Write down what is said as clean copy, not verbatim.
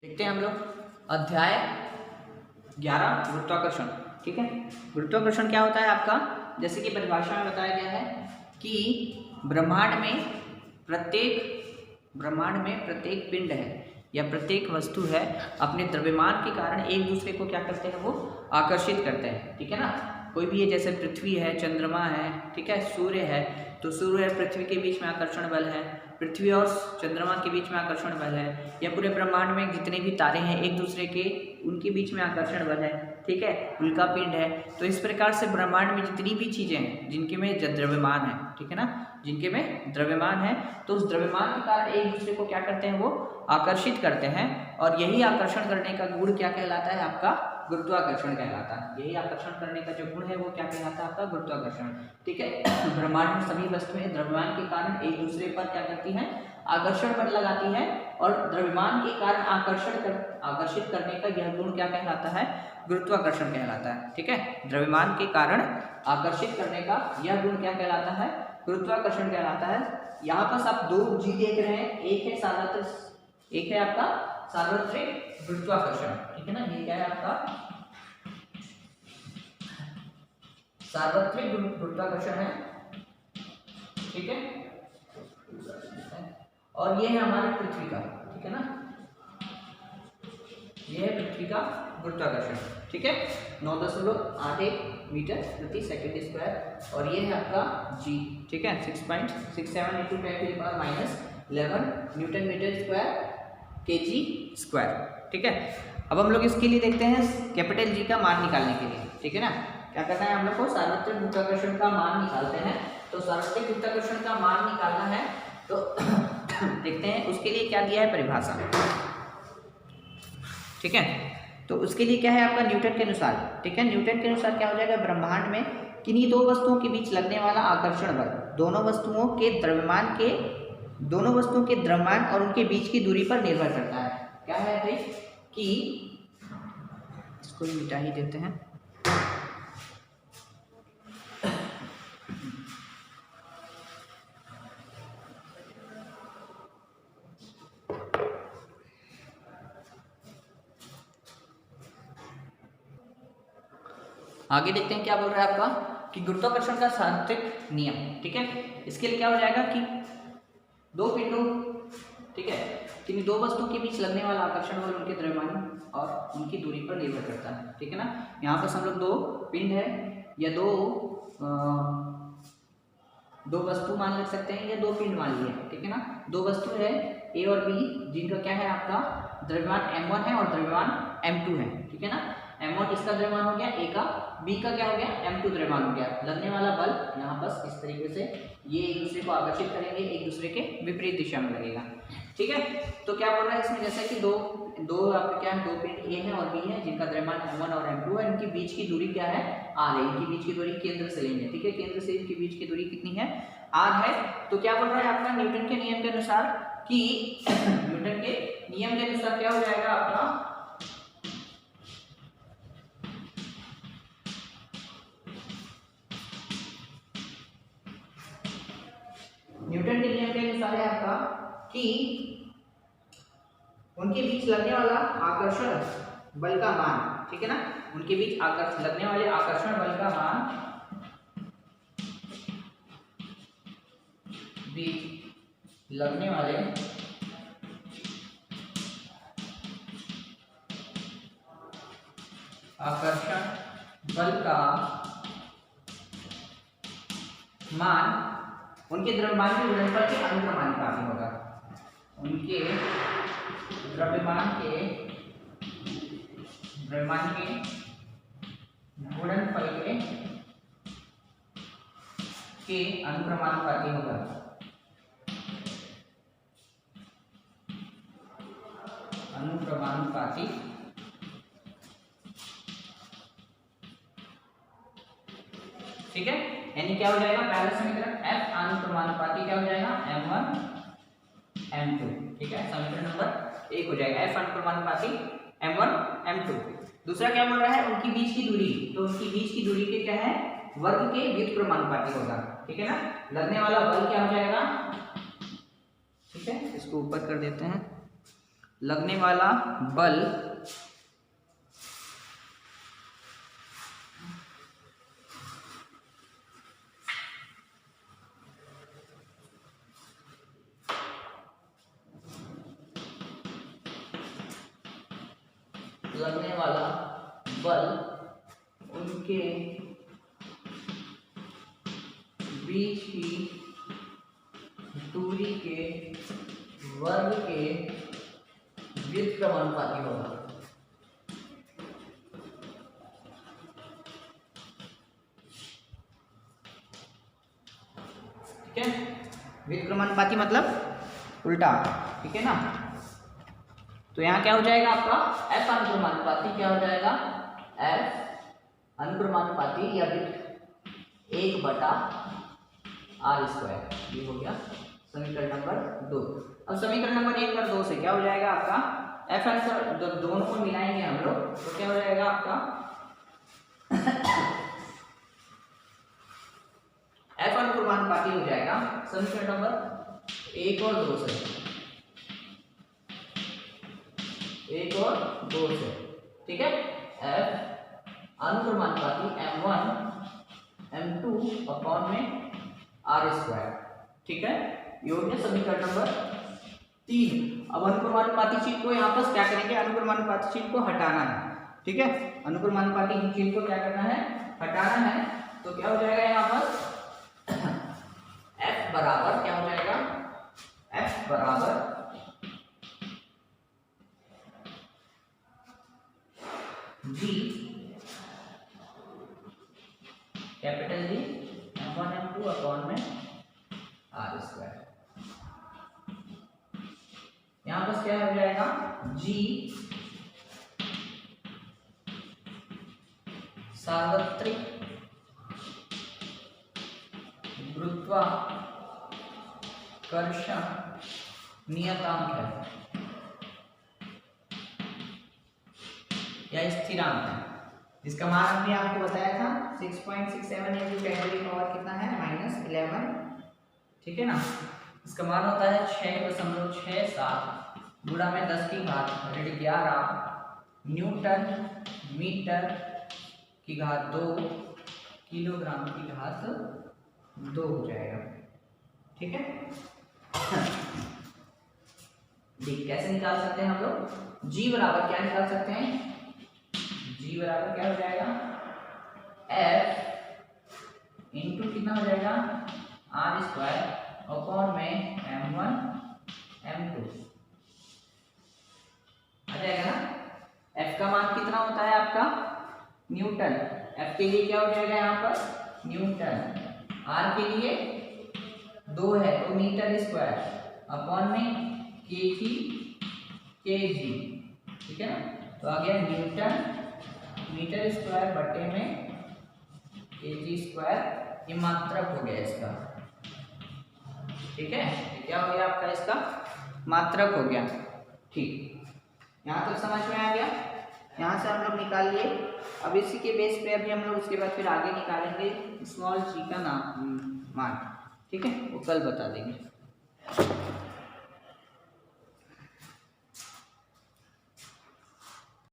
देखते हैं हम लोग अध्याय 11 गुरुत्वाकर्षण। ठीक है, गुरुत्वाकर्षण क्या होता है आपका, जैसे कि परिभाषा में बताया गया है कि ब्रह्मांड में प्रत्येक पिंड है या प्रत्येक वस्तु है अपने द्रव्यमान के कारण एक दूसरे को क्या करते हैं, वो आकर्षित करते हैं। ठीक है ना, कोई भी है, जैसे पृथ्वी है, चंद्रमा है, ठीक है, सूर्य है, तो सूर्य और पृथ्वी के बीच में आकर्षण बल है, पृथ्वी और चंद्रमा के बीच में आकर्षण बल है, या पूरे ब्रह्मांड में जितने भी तारे हैं एक दूसरे के उनके बीच में आकर्षण बल है। ठीक है, उल्का पिंड है। तो इस प्रकार से ब्रह्मांड में जितनी भी चीज़ें हैं जिनके में द्रव्यमान है, ठीक है ना, जिनके में द्रव्यमान है, तो उस द्रव्यमान के कारण एक दूसरे को क्या करते हैं, वो आकर्षित करते हैं। और यही आकर्षण करने का गुण क्या कहलाता है, आपका गुरुत्वाकर्षण कहलाता है। यही आकर्षण करने का जो गुण है वो क्या कहलाता है, आपका गुरुत्वाकर्षण। ठीक है, ब्रह्मांड में सभी वस्तुएं द्रव्यमान के कारण एक दूसरे पर क्या करती हैं, आकर्षण बल लगाती है, और द्रव्यमान के कारण आकर्षित करने का यह गुण क्या कहलाता है, गुरुत्वाकर्षण कहलाता है। ठीक है, द्रव्यमान के कारण आकर्षित करने का यह गुण क्या कहलाता है, गुरुत्वाकर्षण कहलाता है। यहाँ पर आप दो जी देख रहे हैं, एक है आपका सार्वत्रिक गुरुत्वाकर्षण। ठीक है ना, ये क्या है आपका सार्वत्रिक गुरुत्वाकर्षण है। ठीक है, और ये है हमारे पृथ्वी का, ठीक है ना, ये है पृथ्वी का गुरुत्वाकर्षण। ठीक है, 9.8 मीटर प्रति सेकंड स्क्वायर, और ये है आपका जी। ठीक है, 6.67 × 10⁻11 newton metre square kg square. ठीक है, अब हम लोग इसके लिए देखते हैं कैपिटल जी का मान निकालने के लिए। ठीक है ना, क्या करना है हम लोग को, सार्वत्रिक गुरुत्वाकर्षण का मान निकालते हैं। तो सार्वत्रिक गुरुत्वाकर्षण का मान निकालना है तो देखते हैं उसके लिए क्या दिया है परिभाषा। ठीक है, तो उसके लिए क्या है आपका न्यूटन के अनुसार। ठीक है, न्यूटन के अनुसार क्या हो जाएगा, ब्रह्मांड में किन्हीं दो वस्तुओं के बीच लगने वाला आकर्षण बल दोनों वस्तुओं के द्रव्यमान और उनके बीच की दूरी पर निर्भर करता है। क्या है भाई, कि इसको मिटा ही देते हैं। आगे देखते हैं क्या बोल रहा है आपका, कि गुरुत्वाकर्षण का सार्वत्रिक नियम। ठीक है, इसके लिए क्या हो जाएगा कि दो पिंडों, ठीक है, किन्हीं दो वस्तुओं के बीच लगने वाला आकर्षण बल उनके द्रव्यमान और उनकी दूरी पर निर्भर करता है। ठीक है ना, यहाँ पर हम लोग दो पिंड है या दो वस्तु मान लग सकते हैं या दो पिंड मान लिए। ठीक है ना, दो वस्तु है ए और बी, जिनका क्या है आपका द्रव्यमान m1 है और द्रव्यमान m2 है। ठीक है ना, m1 इसका द्रव्यमान हो गया ए का, बी का क्या हो गया, m2 द्रव्यमान हो गया। लगने वाला बल यहाँ बस इस तरीके से ये एक दूसरे को आकर्षित करेंगे, एक दूसरे के विपरीत दिशा में लगेगा। ठीक है, तो क्या बोल रहा है इसमें, जैसे कि दो आपके क्या है, दो पिंड ए है और बी है, जिनका द्रव्यमान m1 और m2 है, इनके बीच की दूरी क्या है, r है। इनके बीच की दूरी केंद्र से लेंगे। ठीक है, केंद्र से इनके बीच की दूरी कितनी है, r है। तो क्या बोल रहा है आपका न्यूटन के नियम के अनुसार, कि न्यूटन के नियम के अनुसार क्या हो जाएगा आपका, न्यूटन के नियम के अनुसार है आपका कि उनके बीच लगने वाला आकर्षण बल का मान, ठीक है ना, उनके बीच लगने वाले आकर्षण बल का मान बीच लगने वाले आकर्षण बल का मान उनके द्रव्यमान के गुणनफल के अनुक्रमानुपाती होगा। उनके द्रव्यमान के गुणनफल के अनुक्रमानुपाती होगा। अनुक्रमानुपाती। ठीक है, यानी क्या हो जाएगा, पहला समीकरण f अनुक्रमानुपाती क्या हो जाएगा, m1 m2। ठीक है, समीकरण नंबर 1 हो जाएगा f अनुक्रमानुपाती m1 m2। दूसरा क्या बोल रहा है, उनकी बीच की दूरी, तो उनकी बीच की दूरी के क्या है, वर्ग के व्युत्क्रमानुपाती होगा। ठीक है ना, लगने वाला बल क्या हो जाएगा, ठीक है, इसको ऊपर कर देते हैं, लगने वाला बल उनके बीच की दूरी के वर्ग के व्युत्क्रमानुपाती होगा। ठीक है, व्युत्क्रमानुपाती मतलब उल्टा, ठीक है ना। तो यहाँ क्या हो जाएगा आपका एफ अनुक्रमानुपाती, क्या हो जाएगा एफ अनुक्रमानुपाती या 1/r², ये हो गया समीकरण नंबर 2। अब समीकरण नंबर 1 और 2 से क्या हो जाएगा आपका एफ अनुक्रम, दोनों को मिलाएंगे हम लोग तो क्या हो जाएगा आपका एफ अनुक्रमानुपाती हो जाएगा समीकरण नंबर 1 और 2 से, 1 और 2 से, ठीक है। एफ अनुक्रमानुपाती m1 m2 अपॉन में r², ठीक है। ये हो गया समीकरण नंबर 3। अब अनुक्रमानुपाती चिन्ह को यहाँ पर क्या करेंगे, अनुक्रमानुपाती चिन्ह को हटाना है, ठीक है। अनुक्रमानुपाती चिन्ह को क्या करना है, हटाना है। तो क्या हो जाएगा यहाँ पर f बराबर क्या हो जाएगा, f बराबर G capital G m1 m2 upon में r²। यहाँ पर क्या हो जाएगा G सार्वत्रिक गुरुत्वाकर्षण नियतांक है या स्थिरांक है, जिसका मान हमने आपको बताया था 6.67 × 10⁻⁻, कितना है -11, ठीक है ना। इसका मान होता है 6.67 गुणा में 10⁻11 न्यूटन मीटर की घात 2 किलोग्राम की घात 2 हो जाएगा, ठीक है। कैसे निकाल सकते हैं हम लोग, G बराबर क्या निकाल सकते हैं, G बराबर क्या हो जाएगा F इंटू कितना हो जाएगा r² अपॉन में m1 m2 आ जाएगा ना। F का मान कितना होता है आपका न्यूटन, F के लिए क्या हो जाएगा यहाँ पर न्यूटन, R के लिए 2 है तो मीटर स्क्वायर अपॉन में kg, ठीक है ना। तो आ गया न्यूटन मीटर स्क्वायर बटे में kg², ये मात्रक हो गया इसका, ठीक है। क्या हो गया आपका इसका मात्रक हो गया, ठीक। यहाँ तक समझ में आ गया, यहाँ से हम लोग निकाल लिए। अब इसी के बेस पे अभी हम लोग उसके बाद फिर आगे निकालेंगे स्मॉल g का मान, ठीक है, वो कल बता देंगे।